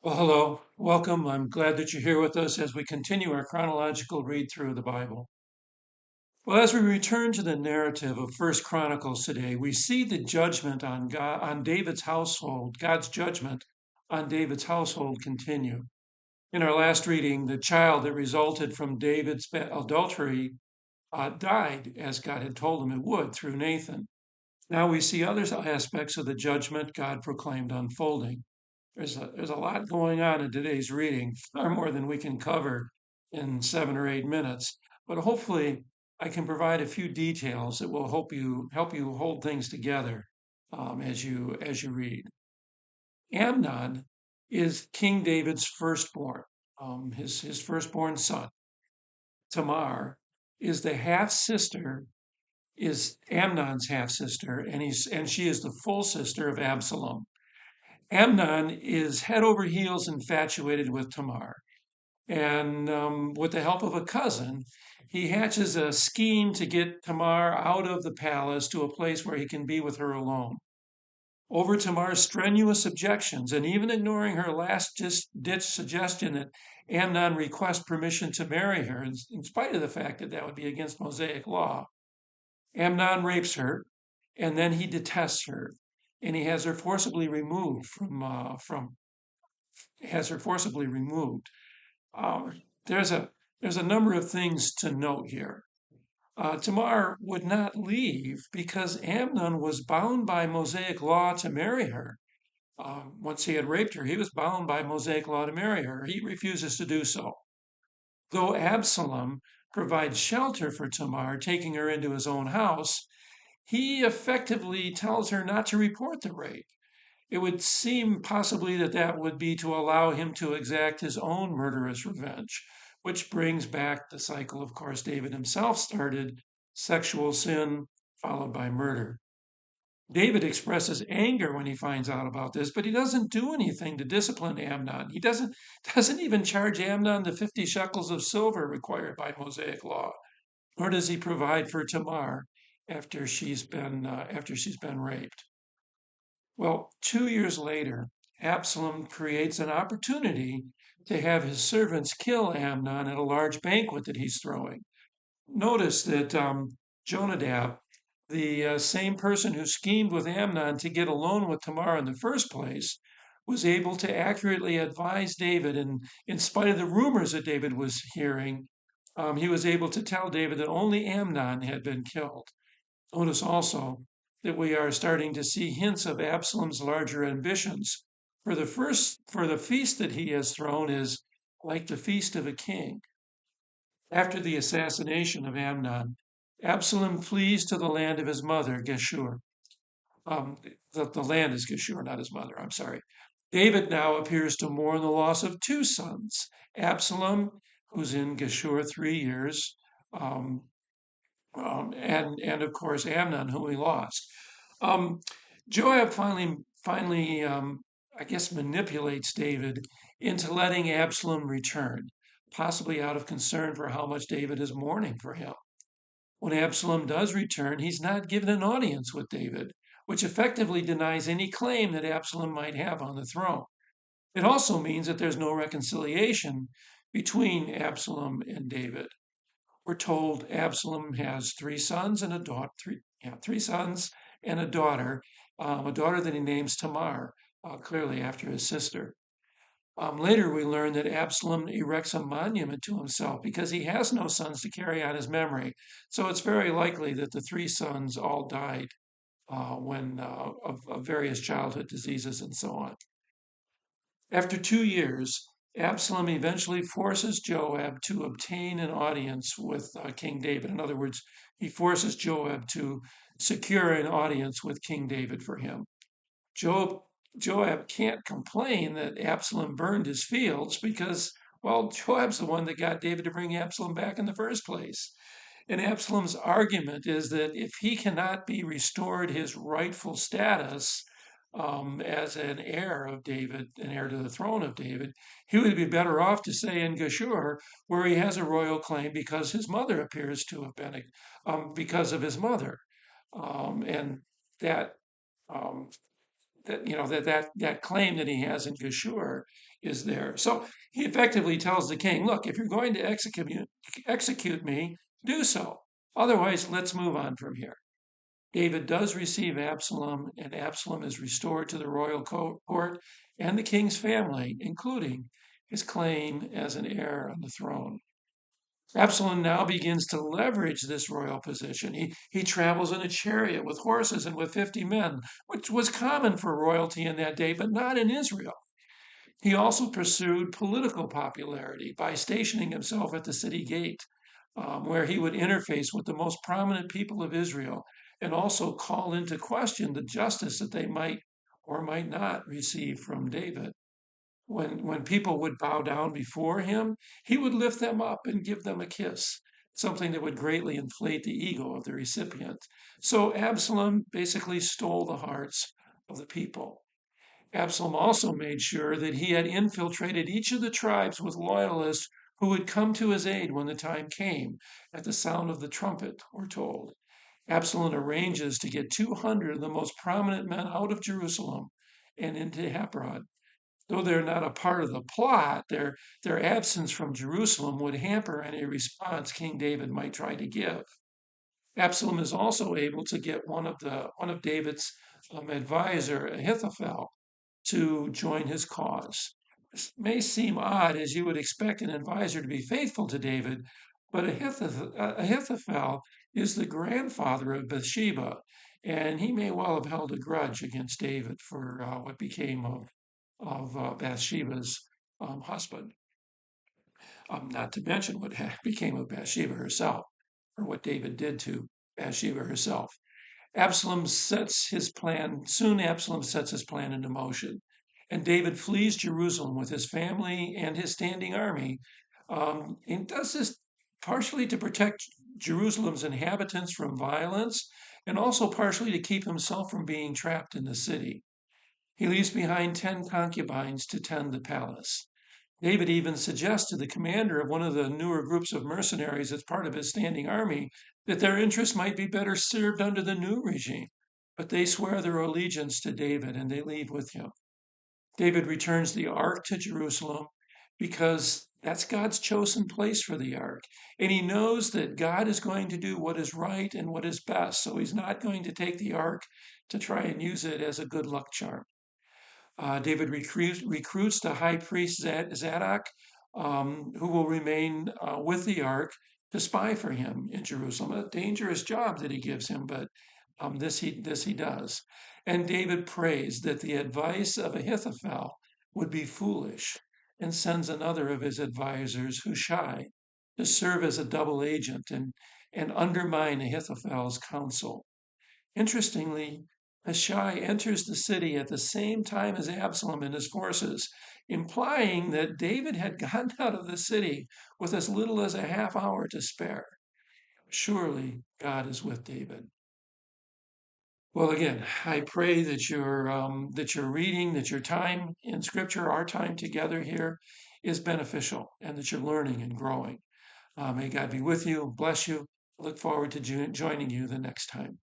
Well, hello, welcome. I'm glad that you're here with us as we continue our chronological read through of the Bible. Well, as we return to the narrative of First Chronicles today, we see the judgment on God, on David's household, God's judgment on David's household continue. In our last reading, the child that resulted from David's adultery died as God had told him it would through Nathan. Now we see other aspects of the judgment God proclaimed unfolding. There's a lot going on in today's reading, far more than we can cover in 7 or 8 minutes. But hopefully, I can provide a few details that will help you hold things together as you read. Amnon is King David's firstborn, his firstborn son. Tamar is the half sister, is Amnon's half sister, and she is the full sister of Absalom. Amnon is head over heels infatuated with Tamar. And with the help of a cousin, he hatches a scheme to get Tamar out of the palace to a place where he can be with her alone. Over Tamar's strenuous objections, and even ignoring her last ditch suggestion that Amnon request permission to marry her, in spite of the fact that that would be against Mosaic law, Amnon rapes her, and then he detests her, and he has her forcibly removed from has her forcibly removed. Um, there's a there's a number of things to note here. Tamar would not leave because Amnon was bound by Mosaic law to marry her. Once he had raped her, he was bound by Mosaic law to marry her. He refuses to do so. Though Absalom provides shelter for Tamar, taking her into his own house, he effectively tells her not to report the rape. It would seem possibly that that would be to allow him to exact his own murderous revenge, which brings back the cycle, of course, David himself started: sexual sin followed by murder. David expresses anger when he finds out about this, but he doesn't do anything to discipline Amnon. He doesn't even charge Amnon the 50 shekels of silver required by Mosaic law, nor does he provide for Tamar after she's been raped. Well, 2 years later, Absalom creates an opportunity to have his servants kill Amnon at a large banquet that he's throwing. Notice that Jonadab, the same person who schemed with Amnon to get alone with Tamar in the first place, was able to accurately advise David. And in spite of the rumors that David was hearing, he was able to tell David that only Amnon had been killed. Notice also that we are starting to see hints of Absalom's larger ambitions. For the feast that he has thrown is like the feast of a king. After the assassination of Amnon, Absalom flees to the land of his mother, Geshur. Um, the land is Geshur, not his mother. I'm sorry. David now appears to mourn the loss of two sons: Absalom, who's in Geshur 3 years, um, and of course Amnon, whom he lost. Um, Joab finally, I guess, manipulates David into letting Absalom return, possibly out of concern for how much David is mourning for him. When Absalom does return, he's not given an audience with David, which effectively denies any claim that Absalom might have on the throne. It also means that there's no reconciliation between Absalom and David. We're told Absalom has three sons and a daughter. Three sons and a daughter that he names Tamar, clearly after his sister. Later, we learn that Absalom erects a monument to himself because he has no sons to carry on his memory. So it's very likely that the three sons all died of various childhood diseases and so on. After 2 years, Absalom eventually forces Joab to obtain an audience with King David. In other words, he forces Joab to secure an audience with King David for him. Joab, Joab can't complain that Absalom burned his fields because, well, Joab's the one that got David to bring Absalom back in the first place. And Absalom's argument is that if he cannot be restored his rightful status as an heir of David, an heir to the throne of David, he would be better off to stay in Geshur, where he has a royal claim because his mother appears to have been, because of his mother. And that um, that claim that he has in Geshur is there. So he effectively tells the king, look, if you're going to execute me, do so. Otherwise, let's move on from here. David does receive Absalom, and Absalom is restored to the royal court and the king's family, including his claim as an heir on the throne. Absalom now begins to leverage this royal position. He travels in a chariot with horses and with 50 men, which was common for royalty in that day, but not in Israel. He also pursued political popularity by stationing himself at the city gate, where he would interface with the most prominent people of Israel and also call into question the justice that they might or might not receive from David. When people would bow down before him, he would lift them up and give them a kiss, something that would greatly inflate the ego of the recipient. So Absalom basically stole the hearts of the people. Absalom also made sure that he had infiltrated each of the tribes with loyalists who would come to his aid when the time came. At the sound of the trumpet, we're told. Absalom arranges to get 200 of the most prominent men out of Jerusalem and into Hebron. Though they're not a part of the plot, their absence from Jerusalem would hamper any response King David might try to give. Absalom is also able to get one of David's advisor, Ahithophel, to join his cause. This may seem odd, as you would expect an advisor to be faithful to David, but Ahithophel is the grandfather of Bathsheba, and he may well have held a grudge against David for what became of Bathsheba's husband. Not to mention what became of Bathsheba herself, or what David did to Bathsheba herself. Soon Absalom sets his plan into motion, and David flees Jerusalem with his family and his standing army. And does this partially to protect Jerusalem's inhabitants from violence, and also partially to keep himself from being trapped in the city. He leaves behind 10 concubines to tend the palace. David even suggests to the commander of one of the newer groups of mercenaries as part of his standing army that their interests might be better served under the new regime. But they swear their allegiance to David and they leave with him. David returns the ark to Jerusalem because that's God's chosen place for the ark. And he knows that God is going to do what is right and what is best. So he's not going to take the ark to try and use it as a good luck charm. David recruits the high priest Zadok, who will remain with the ark to spy for him in Jerusalem. A dangerous job that he gives him, but this he does. And David prays that the advice of Ahithophel would be foolish, and sends another of his advisors, Hushai, to serve as a double agent and undermine Ahithophel's counsel. Interestingly, Hushai enters the city at the same time as Absalom and his forces, implying that David had gotten out of the city with as little as a half hour to spare. Surely God is with David. Well, again, I pray that your reading, that your time in Scripture, our time together here, is beneficial, and that you're learning and growing. May God be with you, bless you. Look forward to joining you the next time.